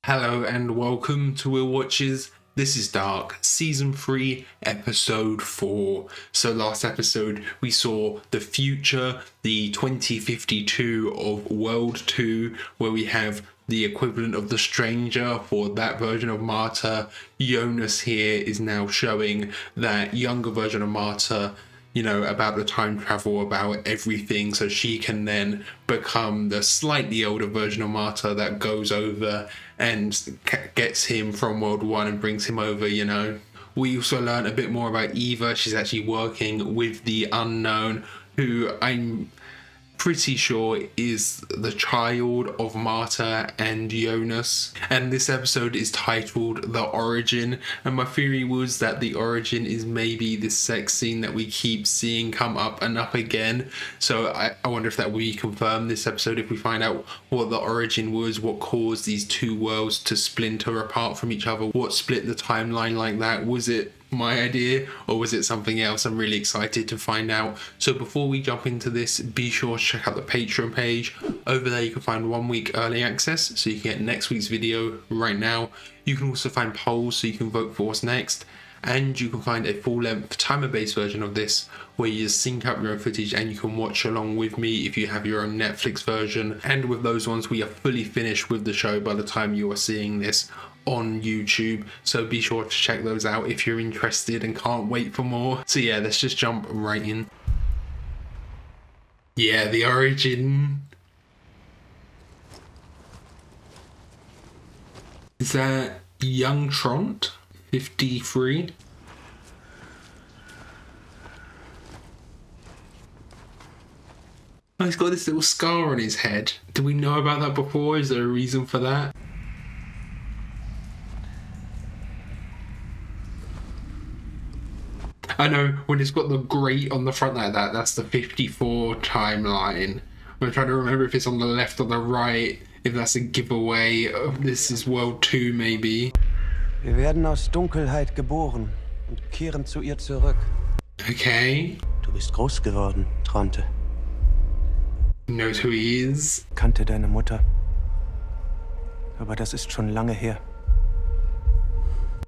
Hello and welcome to Will Watches. This is Dark, Season 3, Episode 4. So last episode we saw the future, the 2052 of World 2, where we have the equivalent of the Stranger for that version of Marta. Jonas here is now showing that younger version of Marta, about the time travel, about everything, so she can then become the slightly older version of Marta that goes over and gets him from World 1 and brings him over, We also learn a bit more about Eva. She's actually working with the Unknown, who I'm pretty sure is the child of Marta and Jonas. And this episode is titled The Origin, and my theory was that the origin is maybe this sex scene that we keep seeing come up and up again. So I wonder if that will be confirmed this episode, if we find out what the origin was, what caused these two worlds to splinter apart from each other, what split the timeline like that. Was it my idea or was it something else? I'm really excited to find out. So before we jump into this, be sure to check out the Patreon page. Over there you can find 1 week early access, so you can get next week's video right now. You can also find polls so you can vote for what's next, and you can find a full-length timer-based version of this where you just sync up your own footage and you can watch along with me if you have your own Netflix version. And with those ones, we are fully finished with the show by the time you are seeing this on YouTube, so be sure to check those out if you're interested and can't wait for more. So yeah, let's just jump right in. Yeah, the origin. Is that young Trant? 53? Oh, he's got this little scar on his head. Do we know about that before? Is there a reason for that? I know, when it's got the grate on the front like that, that's the 54 timeline. I'm trying to remember if it's on the left or the right, if that's a giveaway of this is World 2 maybe. Wir werden aus Dunkelheit geboren und kehren zu ihr zurück. Okay. Du bist groß geworden, Trante. Knows who he is. Kannte deine Mutter. Aber das ist schon lange her.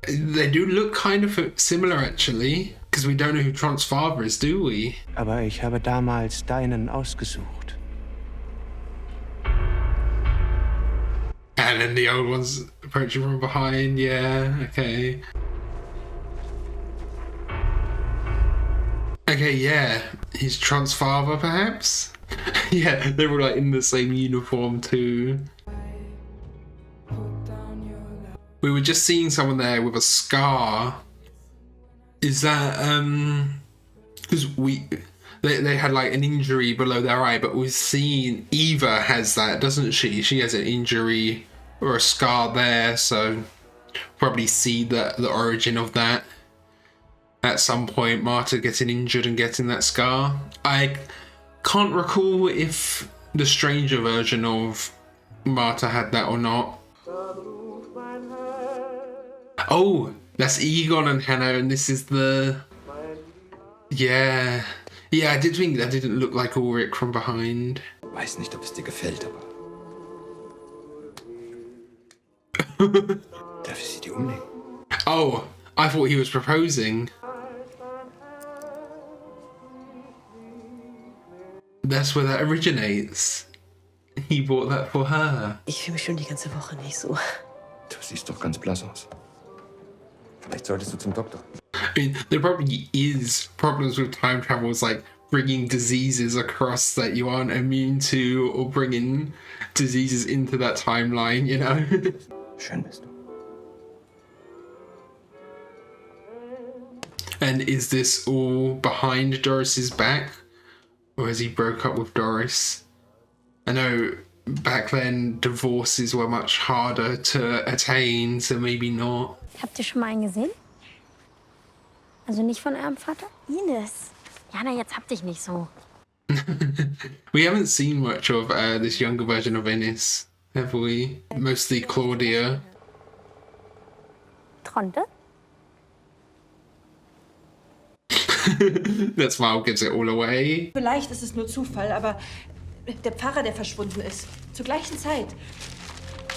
They do look kind of similar actually, because we don't know who Trant's father is, do we? Aber ich habe damals deinen ausgesucht. And then the old one's approaching from behind, yeah, okay. Okay, yeah, he's Trant's father perhaps? Yeah, they were like in the same uniform too. We were just seeing someone there with a scar. Is that because they had like an injury below their eye, but we've seen Eva has that, doesn't she? She has an injury or a scar there, so probably see the origin of that. At some point, Marta getting injured and getting that scar. I can't recall if the Stranger version of Marta had that or not. Oh, that's Egon and Hannah, and this is the... Yeah, I did think that didn't look like Ulrich from behind. Weiß nicht, ob es dir gefällt, aber... Darf ich sie dir umlegen? Oh, I thought he was proposing. That's where that originates. He bought that for her. Ich fühle mich schon die ganze Woche nicht so. Du siehst doch ganz blass aus. Vielleicht solltest du zum Doktor. I mean, there probably is problems with time travel, it's like bringing diseases across that you aren't immune to, or bringing diseases into that timeline, Schön bist du. And is this all behind Doris's back? Or has he broke up with Doris? I know back then divorces were much harder to attain, so maybe not. Habt ihr schon mal einen gesehen? Also nicht von eurem Vater? Ines. Jana, jetzt hab dich nicht so. We haven't seen much of this younger version of Ennis, have we? Mostly Claudia. Tronte? That smile gives it all away. Vielleicht ist es nur Zufall, aber der Pfarrer, der verschwunden ist, zur gleichen Zeit.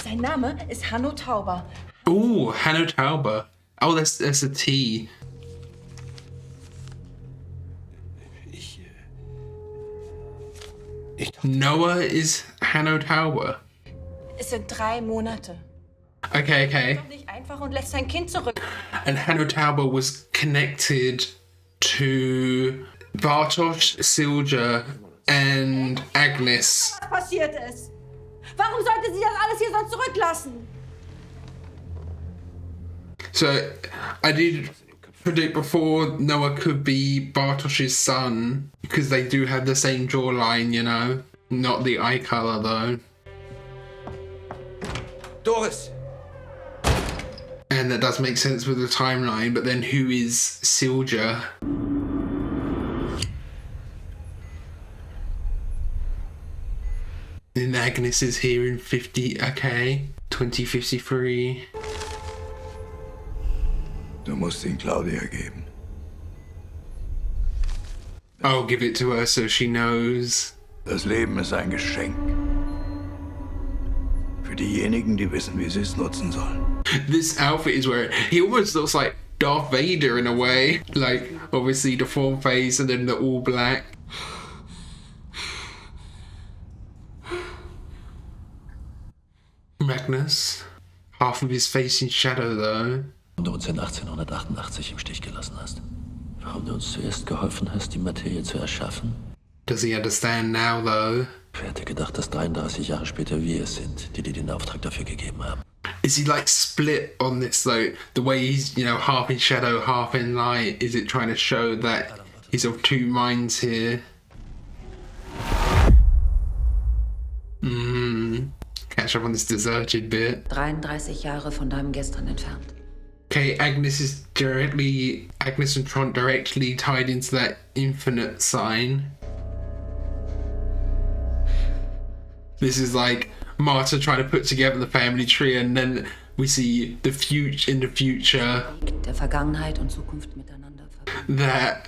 Sein Name ist Hanno Tauber. Oh, Hanno Tauber. Oh, that's a T. Noah is Hanno Tauber. Es sind 3 Monate. Okay. Doch nicht einfach und lässt sein Kind zurück. And Hanno Tauber was connected to Bartosz, Silja, and Agnes. Was passiert ist? Warum sollte sie das alles hier sonst zurücklassen? So I did predict before Noah could be Bartosz's son because they do have the same jawline, you know, not the eye color though. Doris! And that does make sense with the timeline, but then who is Silja? And Agnes is here in 2053. Du musst ihn Claudia geben. I'll give it to her so she knows. Das Leben ist ein Geschenk. Für diejenigen, die wissen, wie sie es nutzen sollen. This outfit is where he almost looks like Darth Vader in a way. Like, obviously the full face and then the all black. Magnus. Half of his face in shadow though. Warum du uns in 1888 im Stich gelassen hast. Warum du uns zuerst geholfen hast, die Materie zu erschaffen. Does he understand now though? Wer hätte gedacht, dass 33 Jahre später wir es sind, die dir den Auftrag dafür gegeben haben. Is he like split on this though? The way he's, you know, half in shadow, half in light. Is it trying to show that he's of two minds here? Catch up on this deserted bit. 33 Jahre von deinem Gestern entfernt. Okay, Agnes and Trant directly tied into that infinite sign. This is like Martha trying to put together the family tree, and then we see the future in the future Der Vergangenheit und Zukunft miteinander verbinden. that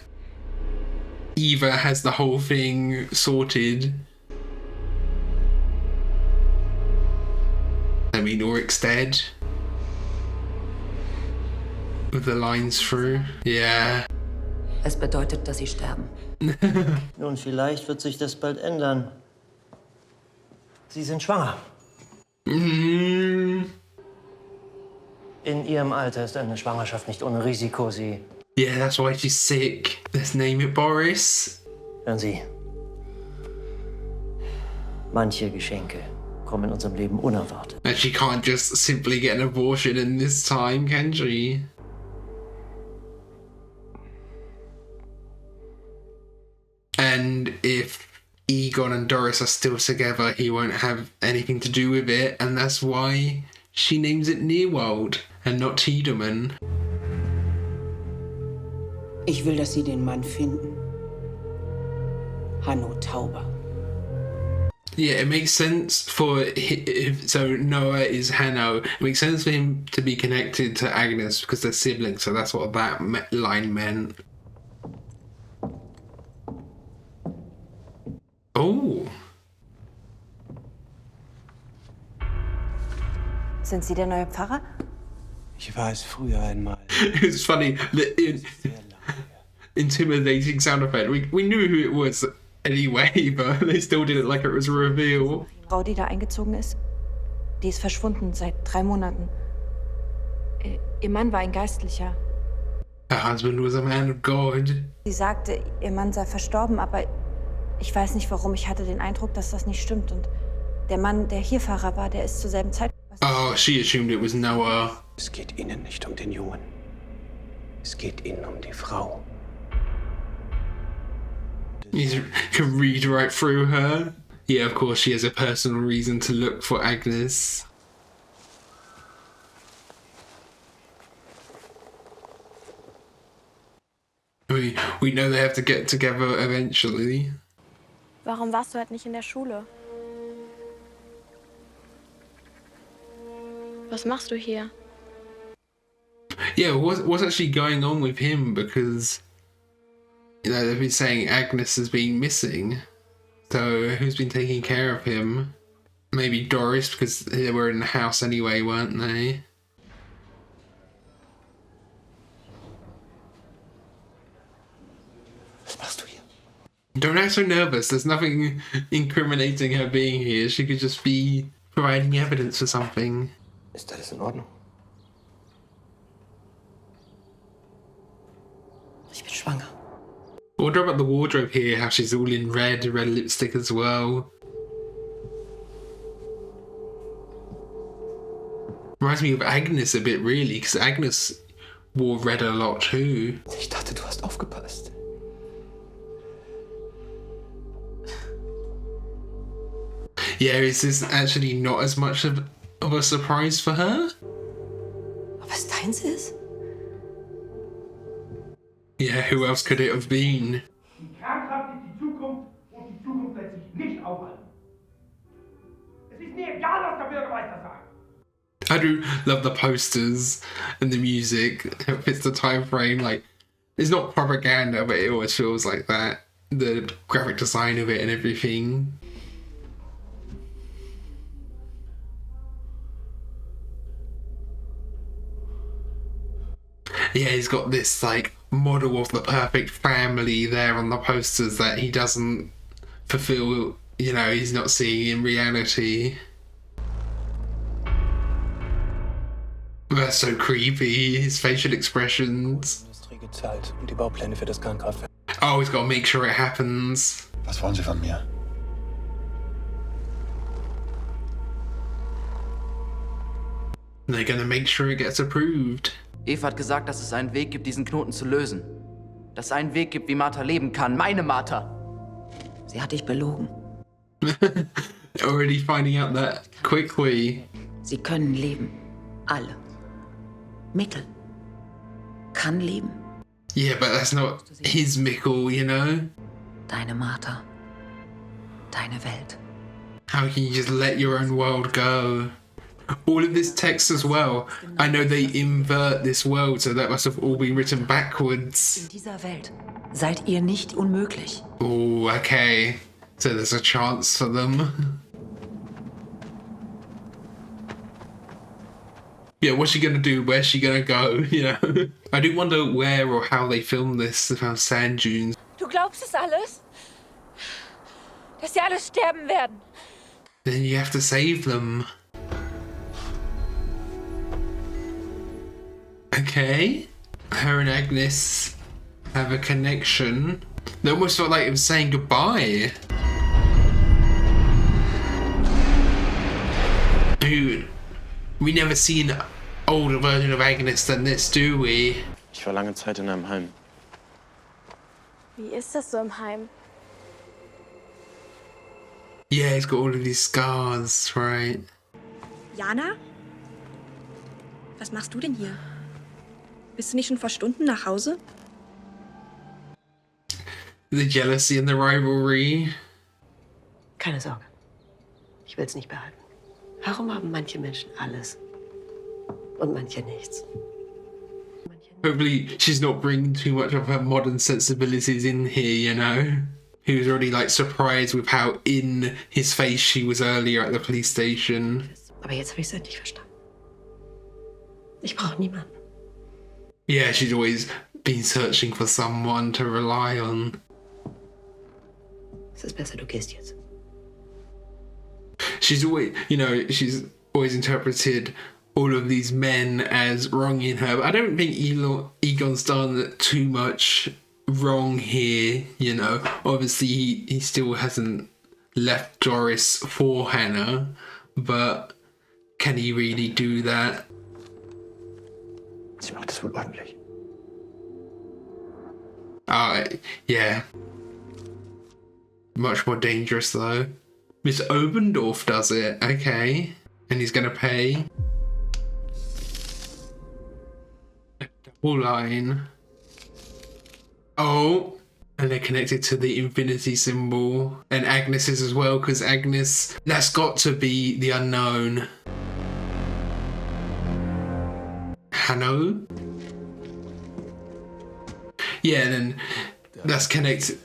Eva has the whole thing sorted. I mean, Ulrich's dead. With the lines through. Yeah. Es bedeutet, dass sie sterben. Nun, vielleicht wird sich das bald ändern. Sie sind schwanger. In Ihrem Alter ist eine Schwangerschaft nicht ohne Risiko. Yeah, that's why she's sick. Let's name it Boris. Hören Sie. Manche Geschenke kommen in unserem Leben unerwartet. And she can't just simply get an abortion in this time, can she? And if Egon and Doris are still together, he won't have anything to do with it, and that's why she names it Nearwold and not Tiedemann. Ich will, dass Sie den Mann finden. Hanno Tauber. Yeah, it makes sense so Noah is Hanno. It makes sense for him to be connected to Agnes because they're siblings, so that's what that line meant. Oh. Sind Sie der neue Pfarrer? Ich war es früher einmal. It's funny, the intimidating sound effect. We knew who it was anyway, but they still did it like it was a reveal. Die Frau, die da eingezogen ist, die ist verschwunden seit 3 Monaten. Ihr Mann war ein Geistlicher. Her husband was a man of God. Sie sagte, ihr Mann sei verstorben, aber ich weiß nicht warum. Ich hatte den Eindruck, dass das nicht stimmt. Und der Mann, der hier Pfarrer war, der ist zur selben Zeit... Oh, she assumed it was Noah. Es geht Ihnen nicht um den Jungen. Es geht Ihnen um die Frau. You can read right through her. Yeah, of course, she has a personal reason to look for Agnes. We know they have to get together eventually. Warum warst du halt nicht in der Schule? Was machst du hier? Yeah, what's actually going on with him? Because, you know, they've been saying Agnes has been missing. So who's been taking care of him? maybe Doris, because they were in the house anyway, weren't they? Was machst du hier? Don't act so nervous. There's nothing incriminating her being here. She could just be providing evidence for something. Ist alles in Ordnung? Ich bin schwanger. What about the wardrobe here? How she's all in red lipstick as well. Reminds me of Agnes a bit, really, because Agnes wore red a lot too. Ich dachte, du hast aufgepasst. Yeah, is this actually not as much of a surprise for her? Ob es deins ist? Yeah, who else could it have been? Die Kernkraft ist die Zukunft und die Zukunft lässt sich nicht aufhalten. Es ist mir egal, was der Bürgermeister sagt. I do love the posters and the music. It fits the time frame. Like, it's not propaganda, but it always feels like that. The graphic design of it and everything. Yeah, he's got this like model of the perfect family there on the posters that he doesn't fulfill, you know, he's not seeing in reality. That's so creepy, his facial expressions. Industrie gezahlt und die Baupläne für das Kernkraftwerk. Oh, he's got to make sure it happens. Was wollen Sie von mir? They're gonna make sure it gets approved. Eva hat gesagt, dass es einen Weg gibt, diesen Knoten zu lösen. Dass es einen Weg gibt, wie Martha leben kann. Meine Martha. Sie hat dich belogen. Already finding out that quickly. Sie können leben. Alle. Mikkel kann leben. Yeah, but that's not his Mikkel, you know? Deine Martha. Deine Welt. How can you just let your own world go? All of this text as well. I know they invert this world, so that must have all been written backwards. In dieser Welt seid ihr nicht unmöglich. Oh, okay. So there's a chance for them. Yeah, what's she gonna do? Where's she gonna go? You know? I do wonder where or how they filmed this. They found sand dunes. Du glaubst es alles? Dass sie alle sterben werden? Then you have to save them. Okay. Her and Agnes have a connection. They almost felt like it was saying goodbye. Dude, we never see an older version of Agnes than this, do we? Ich war lange Zeit in einem Heim. Wie ist das so im Heim? Yeah, he's got all of these scars, right? Jana? Was machst du denn hier? Bist du nicht schon vor Stunden nach Hause? The jealousy and the rivalry. Keine Sorge. Ich will es nicht behalten. Warum haben manche Menschen alles und manche nichts? Hopefully she's not bringing too much of her modern sensibilities in here, you know? He was already like surprised with how in his face she was earlier at the police station. Aber jetzt habe ich es endlich verstanden. Ich brauche niemanden. Yeah, she's always been searching for someone to rely on. Es ist besser, du gehst jetzt. She's always, you know, she's always interpreted all of these men as wronging her. But I don't think Egon's done too much wrong here, you know. Obviously, he still hasn't left Doris for Hannah, but can he really do that? Sie macht das wohl ordentlich. Yeah. Much more dangerous, though. Miss Obendorf does it, okay. And he's gonna pay. A double line. Oh, and they're connected to the infinity symbol. And Agnes is as well, because Agnes, that's got to be the unknown. Hanno? Yeah, then that's connected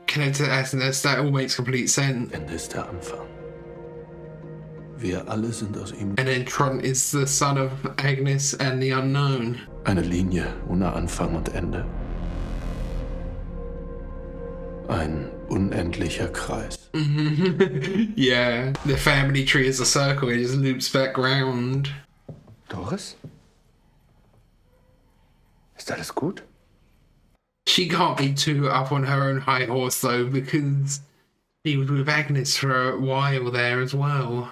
to Agnes. That all makes complete sense. Ende ist der Anfang. Wir alle sind aus ihm. And then Trond is the son of Agnes and the Unknown. Eine Linie ohne Anfang und Ende. Ein unendlicher Kreis. Yeah, the family tree is a circle, it just loops back round. Doris? Ist alles gut? She can't be too up on her own high horse though, because he was with Agnes for a while there as well.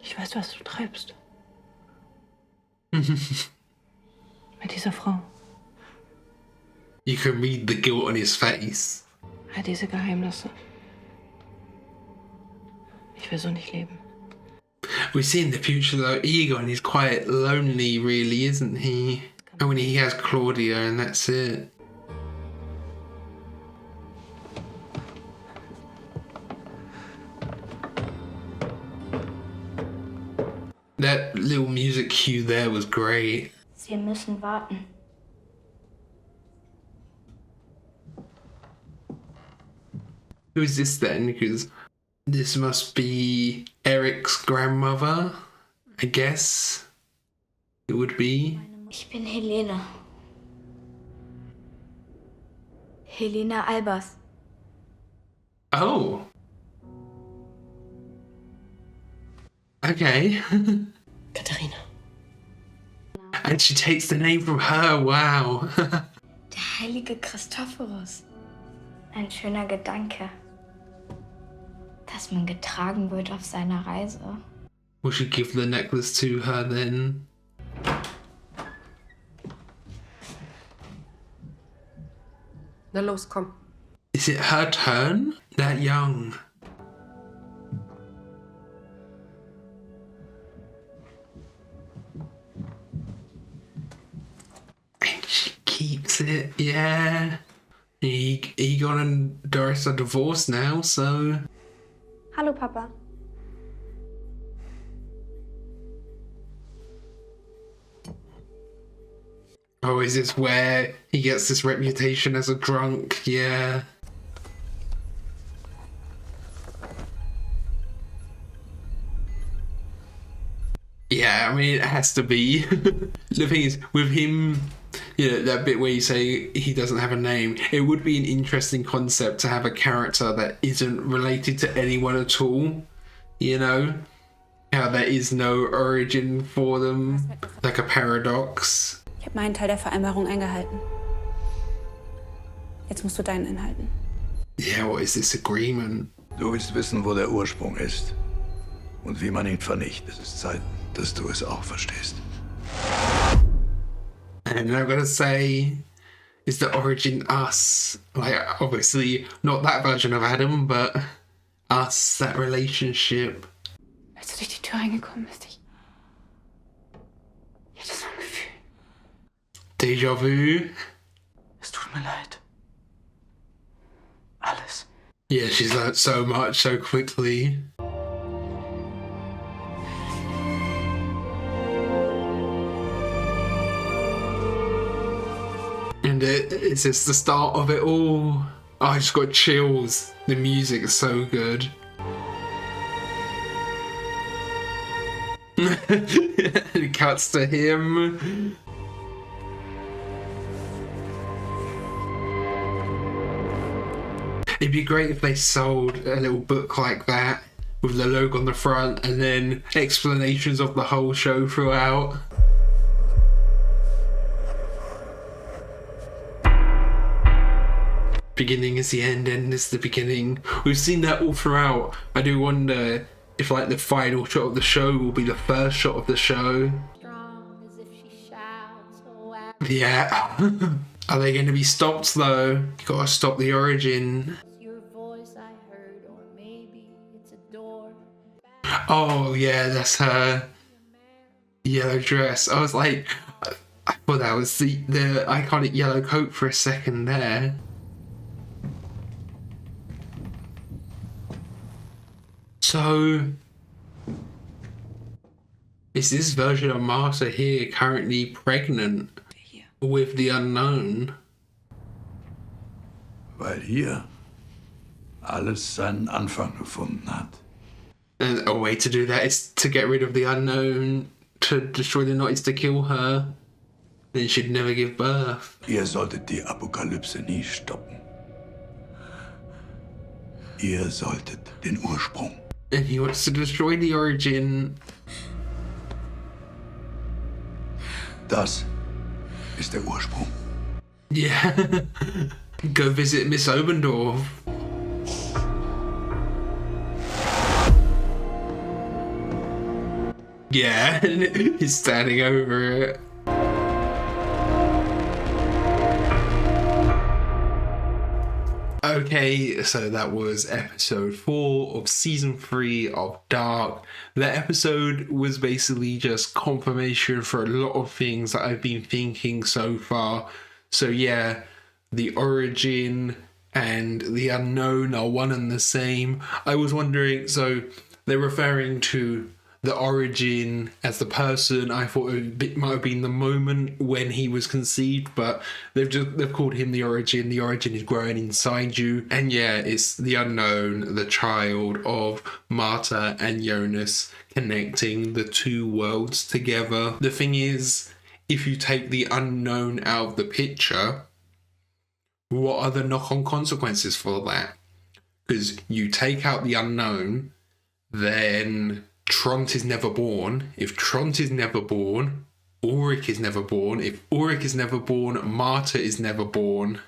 Ich weiß, was du treibst. Mit dieser Frau. You can read the guilt on his face. All diese Geheimnisse. Ich will so nicht leben. We see in the future though, Egon is quite lonely really, isn't he? And when he has Claudia and that's it. That little music cue there was great. Sie müssen warten. Who is this then? Because this must be Eric's grandmother, I guess. It would be. Ich bin Helene. Helena Albers. Oh. Okay. Katharina. And she takes the name from her, wow. Der heilige Christophorus. Ein schöner Gedanke. Dass man getragen wird auf seiner Reise. Will she give the necklace to her then? Na los, komm. Is it her turn? That young. And she keeps it, yeah. Egon and Doris are divorced now, so... Hallo, Papa. Oh, is this where he gets this reputation as a drunk? Yeah. Yeah, I mean, it has to be. The thing is, with him, you know, that bit where you say he doesn't have a name, it would be an interesting concept to have a character that isn't related to anyone at all, you know? How there is no origin for them, like a paradox. Ich habe meinen Teil der Vereinbarung eingehalten. Jetzt musst du deinen einhalten. Yeah, what is this agreement? Du willst wissen, wo der Ursprung ist und wie man ihn vernichtet. Es ist Zeit, dass du es auch verstehst. And I'm gonna say, is the origin us? Like, obviously, not that version of Adam, but us, that relationship. Als du durch die Tür reingekommen bist, ich hatte so ein Gefühl. Déjà vu. Es tut mir leid. Alles. Yeah, she's learned so much so quickly. And it's just the start of it all. Oh, I just got chills. The music is so good. It cuts to him. It'd be great if they sold a little book like that with the logo on the front and then explanations of the whole show throughout. Beginning is the end, end is the beginning. We've seen that all throughout. I do wonder if like the final shot of the show will be the first shot of the show. Yeah. Are they going to be stopped though? You gotta stop the origin. Oh yeah, that's her yellow dress. I was like, I thought that was the iconic yellow coat for a second there. So, is this version of Martha here currently pregnant with the Unknown? Weil hier alles seinen Anfang gefunden hat. And a way to do that is to get rid of the unknown, to destroy the Nazis, to kill her. Then she'd never give birth. Ihr solltet die Apokalypse nie stoppen. Ihr solltet den Ursprung. And he wants to destroy the origin. Das ist der Ursprung. Yeah. Go visit Miss Obendorf. Yeah, he's standing over it. Okay, so that was episode 4 of season 3 of Dark. That episode was basically just confirmation for a lot of things that I've been thinking so far. So yeah, the origin and the unknown are one and the same. I was wondering, so they're referring to the origin as the person. I thought it might have been the moment when he was conceived, but they've called him the origin. The origin is growing inside you, and yeah, it's the unknown, the child of Marta and Jonas, connecting the two worlds together. The thing is, if you take the unknown out of the picture, what are the knock-on consequences for that? Because you take out the unknown, then Trond is never born. If Trond is never born, Ulrich is never born. If Ulrich is never born, Marta is never born.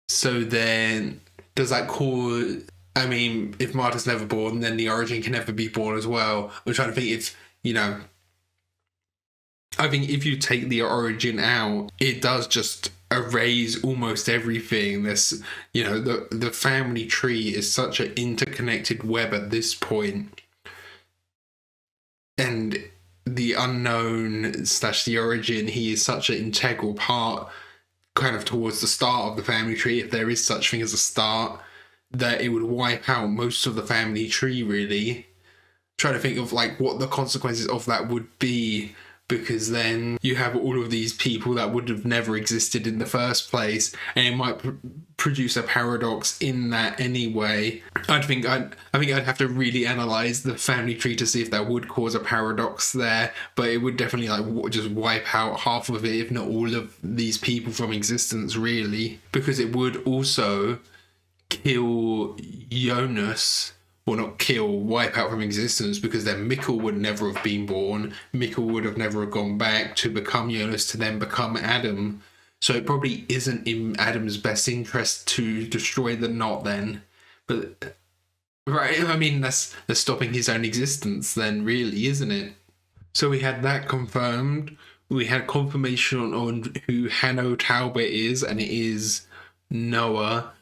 So then, does that cause... I mean, if Marta's never born, then the origin can never be born as well. I'm trying to think if, I think if you take the origin out, it does just erase almost everything. This, the family tree is such an interconnected web at this point. And the unknown / the origin, he is such an integral part kind of towards the start of the family tree, if there is such thing as a start, that it would wipe out most of the family tree, really. Trying to think of what the consequences of that would be, because then you have all of these people that would have never existed in the first place, and it might produce a paradox in that anyway. I think I'd have to really analyze the family tree to see if that would cause a paradox there, but it would definitely just wipe out half of it, if not all of these people from existence, really, because it would also kill Jonas. Well, not kill, wipe out from existence, because then Mikkel would never have been born. Mikkel would have never gone back to become Jonas, to then become Adam. So it probably isn't in Adam's best interest to destroy the knot then. But, right, I mean, that's stopping his own existence then, really, isn't it? So we had that confirmed. We had confirmation on who Hanno Taube is, and it is Noah.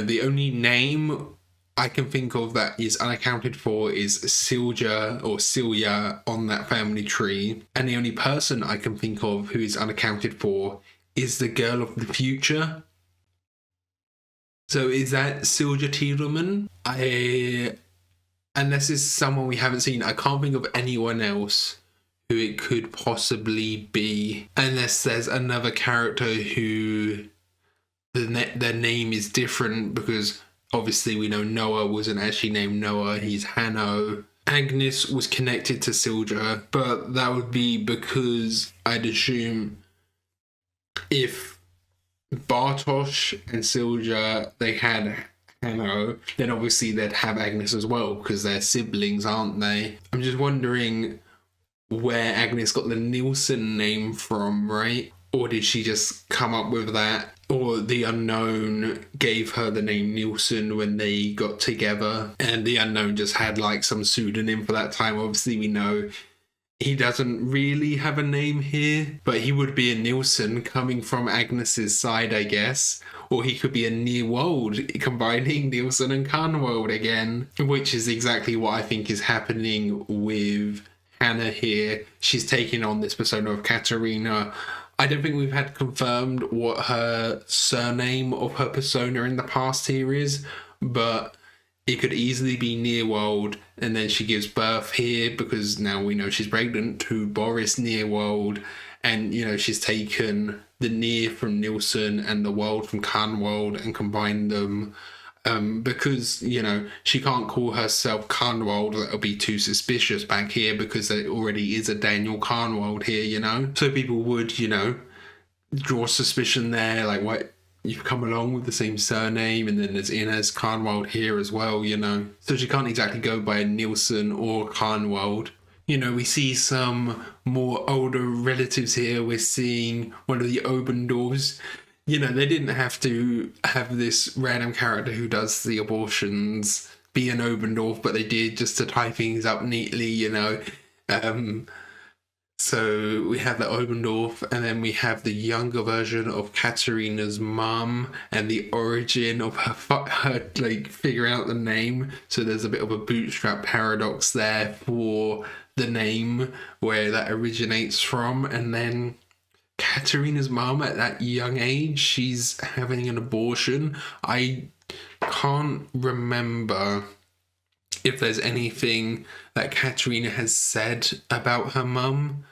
The only name I can think of that is unaccounted for is Silja on that family tree. And the only person I can think of who is unaccounted for is the girl of the future. So is that Silja Tiedemann? Unless it's someone we haven't seen, I can't think of anyone else who it could possibly be. Unless there's another character who... their name is different, because obviously we know Noah wasn't actually named Noah, he's Hanno. Agnes was connected to Silja, but that would be because I'd assume if Bartosz and Silja, they had Hanno, then obviously they'd have Agnes as well, because they're siblings, aren't they? I'm just wondering where Agnes got the Nilsson name from, right? Or did she just come up with that? Or the unknown gave her the name Nilsson when they got together, and the unknown just had some pseudonym for that time. Obviously we know he doesn't really have a name here, but he would be a Nilsson coming from Agnes's side, I guess. Or he could be a Nierwold, combining Nilsson and Kahnwald again, which is exactly what I think is happening with Hannah here. She's taking on this persona of Katarina. I don't think we've had confirmed what her surname of her persona in the past here is, but it could easily be Nierwold, and then she gives birth here, because now we know she's pregnant, to Boris Nierwold, and she's taken the Nier from Nilsson and the Wold from Kahnwald and combined them. because, you know, she can't call herself Kahnwald. That'll be too suspicious back here because there already is a Daniel Kahnwald here, you know. So people would, you know, draw suspicion there, like, what, you've come along with the same surname, and then there's Inez Kahnwald here as well, you know. So she can't exactly go by Nielsen or Kahnwald. You know, we see some more older relatives here. We're seeing one of the Obendorfs. You know, they didn't have to have this random character who does the abortions be an Obendorf, but they did, just to tie things up neatly, you know. So we have the Obendorf, and then we have the younger version of Katerina's mum, and the origin of her like figuring out the name. So there's a bit of a bootstrap paradox there for the name, where that originates from. And then Katerina's mum, at that young age, she's having an abortion. I can't remember if there's anything that Katerina has said about her mum.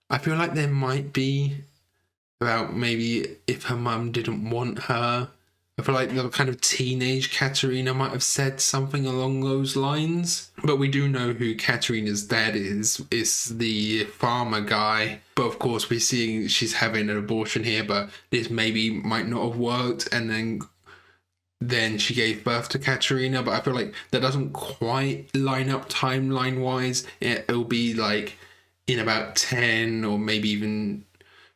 I feel like there might be, about maybe if her mum didn't want her. I feel like the kind of teenage Katerina might have said something along those lines. But we do know who Katerina's dad is. It's the farmer guy. But of course we're seeing she's having an abortion here, but this maybe might not have worked, and then she gave birth to Katerina. But I feel like that doesn't quite line up timeline wise. It'll be like in about 10 or maybe even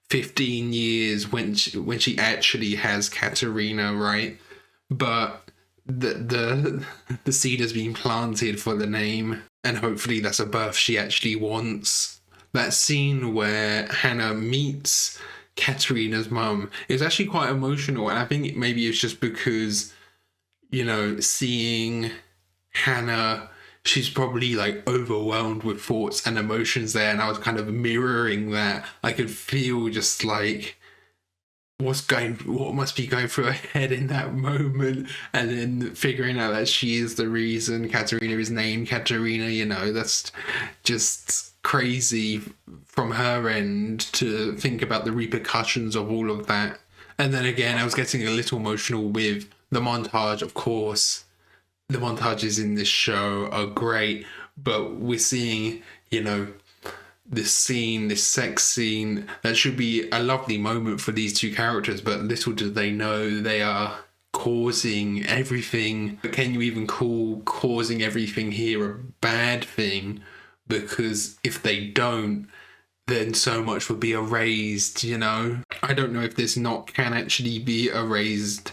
15 years when she actually has Katerina, right? But the seed has been planted for the name, and hopefully that's a birth she actually wants. That scene where Hannah meets Katerina's mum is actually quite emotional, and I think maybe it's just because, you know, seeing Hannah, she's probably like overwhelmed with thoughts and emotions there, and I was kind of mirroring that. I could feel just like what must be going through her head in that moment, and then figuring out that she is the reason Katerina is named Katerina. You know, that's just crazy from her end to think about the repercussions of all of that. And then again, I was getting a little emotional with the montage. Of course, the montages in this show are great, but we're seeing, you know, this scene, this sex scene, that should be a lovely moment for these two characters, but little do they know they are causing everything. Can you even call causing everything here a bad thing? Because if they don't, then so much would be erased, you know? I don't know if this knot can actually be erased,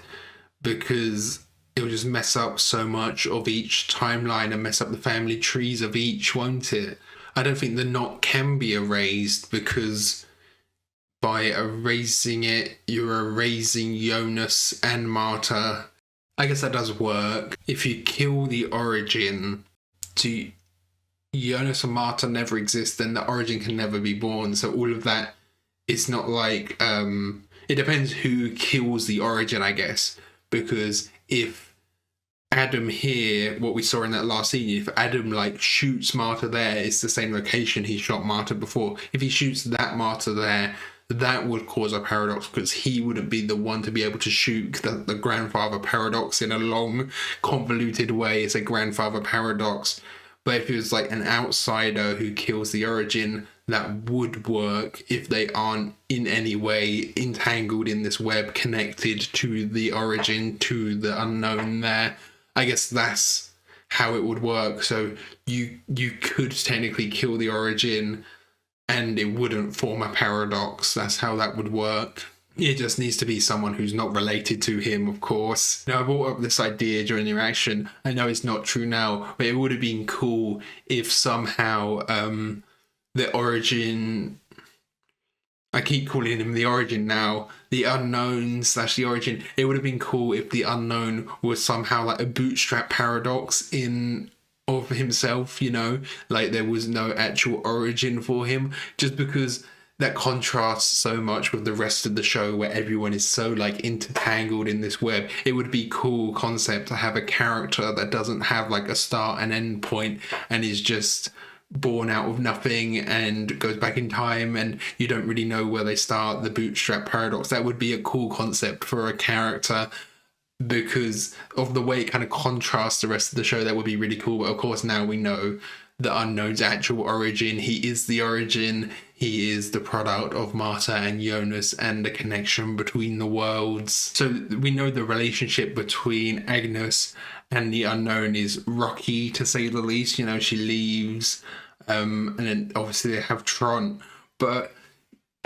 because it'll just mess up so much of each timeline and mess up the family trees of each, won't it? I don't think the knot can be erased, because by erasing it, you're erasing Jonas and Marta. I guess that does work. If you kill the origin, to Jonas and Marta never exist, then the origin can never be born. So all of that, it's not like, it depends who kills the origin, I guess. Because if Adam here, what we saw in that last scene, if Adam like shoots Marta there, it's the same location he shot Marta before. If he shoots that Marta there, that would cause a paradox, because he wouldn't be the one to be able to shoot the grandfather paradox in a long, convoluted way. It's a grandfather paradox. But if it was like an outsider who kills the origin, that would work if they aren't in any way entangled in this web, connected to the origin, to the unknown there. I guess that's how it would work. So you could technically kill the origin and it wouldn't form a paradox. That's how that would work. It just needs to be someone who's not related to him, of course. Now, I brought up this idea during the reaction. I know it's not true now, but it would have been cool if somehow the origin... I keep calling him the origin now. The unknown / the origin. It would have been cool if the unknown was somehow like a bootstrap paradox in of himself, you know? Like there was no actual origin for him. Just because that contrasts so much with the rest of the show where everyone is so like intertangled in this web. It would be cool concept to have a character that doesn't have like a start and end point and is just born out of nothing and goes back in time and you don't really know where they start. The bootstrap paradox, that would be a cool concept for a character. because of the way it kind of contrasts the rest of the show. That would be really cool. But of course, now we know the Unknown's actual origin. He is the origin. He is the product of Marta and Jonas and the connection between the worlds. So we know the relationship between Agnes and the Unknown is rocky, to say the least. You know, she leaves, and then obviously they have Tron. But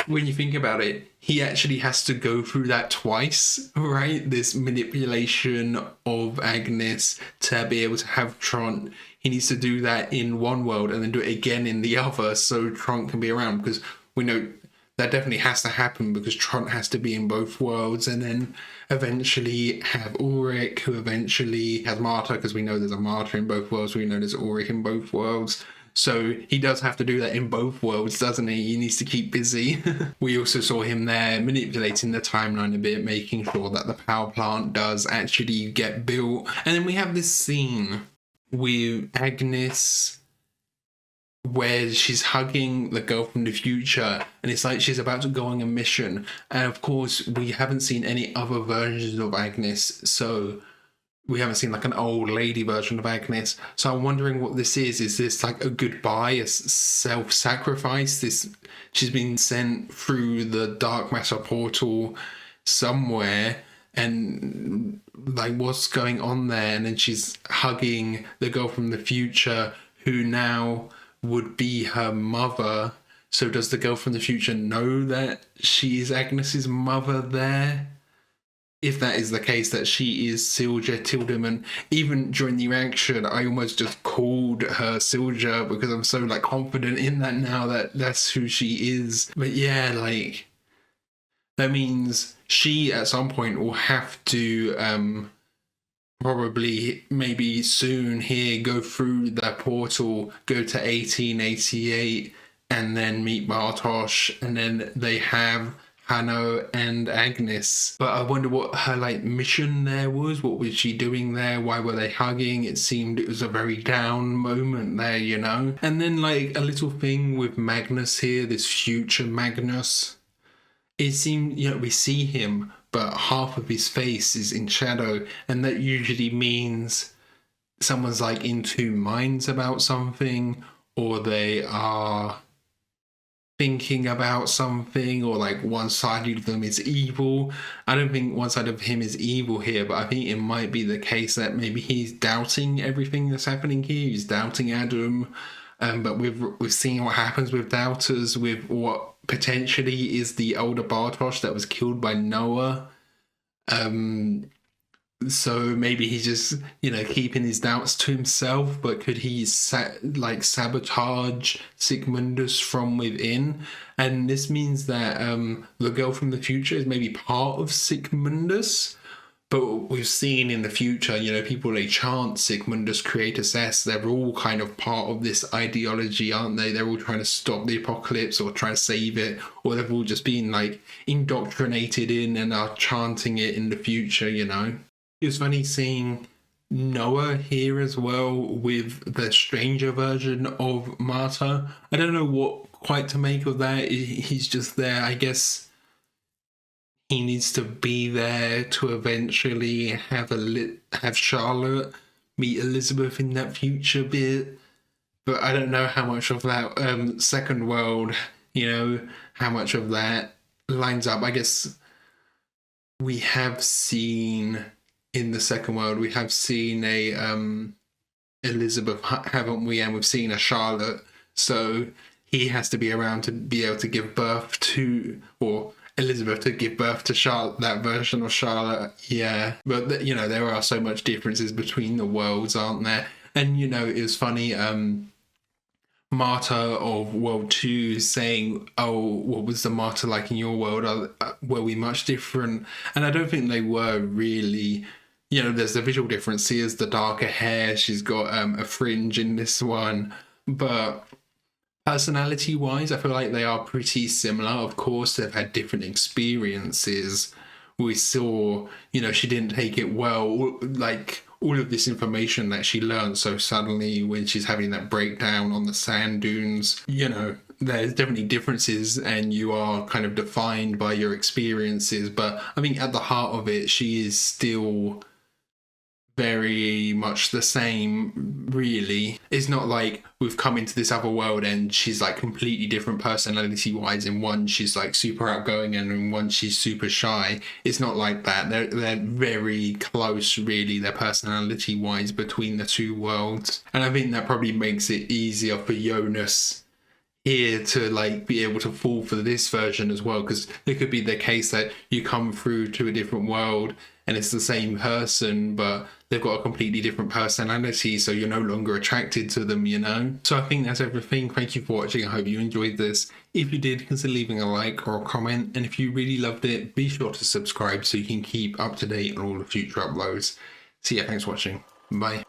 when you think about it, he actually has to go through that twice, right? This manipulation of Agnes to be able to have Tron. He needs to do that in one world and then do it again in the other so Tron can be around, because we know that definitely has to happen because Tron has to be in both worlds, and then eventually have Ulrich, who eventually has Marta, because we know there's a Marta in both worlds. We know there's Ulrich in both worlds. So he does have to do that in both worlds, doesn't he? He needs to keep busy. We also saw him there manipulating the timeline a bit, making sure that the power plant does actually get built. And then we have this scene with Agnes where she's hugging the girl from the future, and it's like she's about to go on a mission. And of course, we haven't seen any other versions of Agnes, so we haven't seen like an old lady version of Agnes. So I'm wondering what this is. Is this like a goodbye, a self-sacrifice? She's been sent through the dark matter portal somewhere, and like what's going on there? And then she's hugging the girl from the future who now would be her mother. So does the girl from the future know that she is Agnes's mother there? If that is the case, that she is Silja Tilderman. Even during the reaction, I almost just called her Silja because I'm so like confident in that now that that's who she is. But yeah, like that means she at some point will have to probably maybe soon here go through that portal, go to 1888 and then meet Bartosz, and then they have Hanno and Agnes. But I wonder what her like mission there was. What was she doing there? Why were they hugging? It seemed it was a very down moment there, you know. And then like a little thing with Magnus here, this future Magnus. It seemed, you know, we see him, but half of his face is in shadow, and that usually means someone's like in two minds about something, or they are thinking about something, or like one side of them is evil. I don't think one side of him is evil here, but I think it might be the case that maybe he's doubting everything that's happening here. He's doubting Adam, but we've seen what happens with doubters, with what potentially is the older Bartosz that was killed by Noah. So maybe he's just, you know, keeping his doubts to himself, but could he sabotage Sigmundus from within? And this means that the girl from the future is maybe part of Sigmundus. But we've seen in the future, you know, people, they chant Sigmundus Creatus Est. They're all kind of part of this ideology, aren't they? They're all trying to stop the apocalypse or try to save it, or they've all just been like indoctrinated in and are chanting it in the future, you know. It was funny seeing Noah here as well with the stranger version of Marta. I don't know what quite to make of that. He's just there. I guess he needs to be there to eventually have Charlotte meet Elizabeth in that future bit. But I don't know how much of that second world, you know, how much of that lines up. I guess we have seen in the second world, we have seen a Elizabeth, haven't we? And we've seen a Charlotte. So he has to be around to be able to give birth to, or Elizabeth to give birth to Charlotte, that version of Charlotte. Yeah. But, you know, there are so much differences between the worlds, aren't there? And, you know, it was funny, Marta of World 2 saying, oh, what was the Marta like in your world? Were we much different? And I don't think they were really. You know, there's the visual difference. She has the darker hair. She's got a fringe in this one. But personality-wise, I feel like they are pretty similar. Of course, they've had different experiences. We saw, you know, she didn't take it well. Like, all of this information that she learned so suddenly when she's having that breakdown on the sand dunes, you know, there's definitely differences and you are kind of defined by your experiences. But I think at the heart of it, she is still very much the same, really. It's not like we've come into this other world and she's like completely different personality wise. In one she's like super outgoing and in one she's super shy. It's not like that. They're very close, really, their personality wise, between the two worlds. And I think that probably makes it easier for Jonas here to like be able to fall for this version as well, because it could be the case that you come through to a different world and it's the same person but they've got a completely different personality, so you're no longer attracted to them, you know. So I think that's everything. Thank you for watching. I hope you enjoyed this. If you did, consider leaving a like or a comment, and if you really loved it, be sure to subscribe so you can keep up to date on all the future uploads. See ya, thanks for watching. Bye.